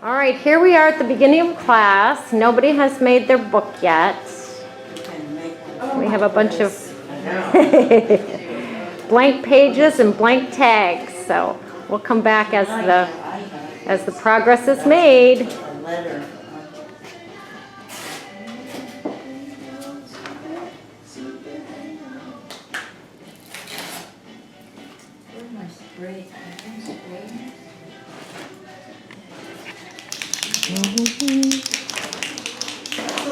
All right, here we are at the beginning of class. Nobody has made their book yet. We have a bunch of blank pages and blank tags, so we'll come back as the progress is made. So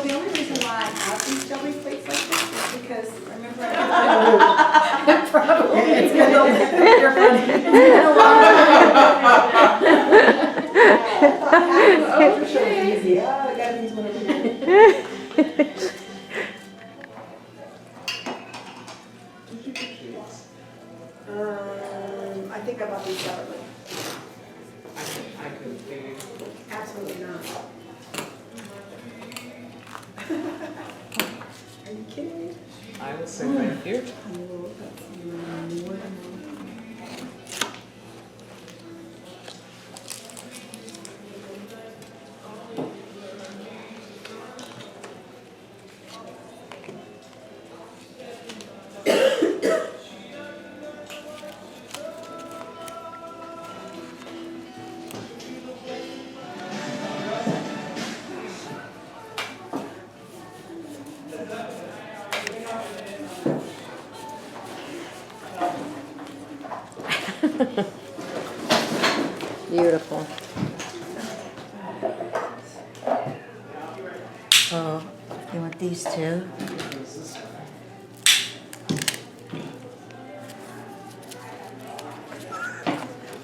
the only reason why I have these jelly plates like this is because remember I probably it's been a you're funny. It's been a long time. Easy. Oh, I got these one over here. I think I bought these separately. I couldn't figure. Absolutely not. Are you kidding me? I will say thank you. Beautiful. Oh, you want these too?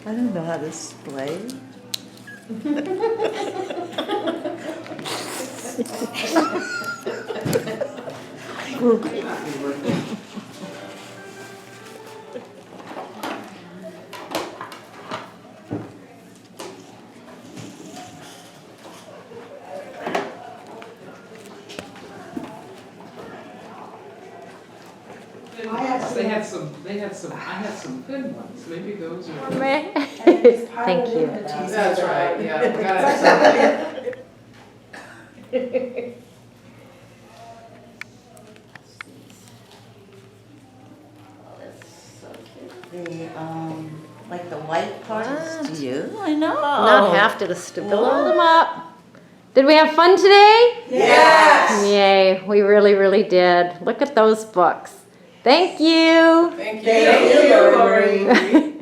I don't know how to display. I had some thin ones. Maybe those are. Thank you. That's right, yeah. We gotta have something. The like the white parts to you. I know. Not have to just build them up. Did we have fun today? Yes! Yay, we really, really did. Look at those books. Thank you. Thank you, Lori.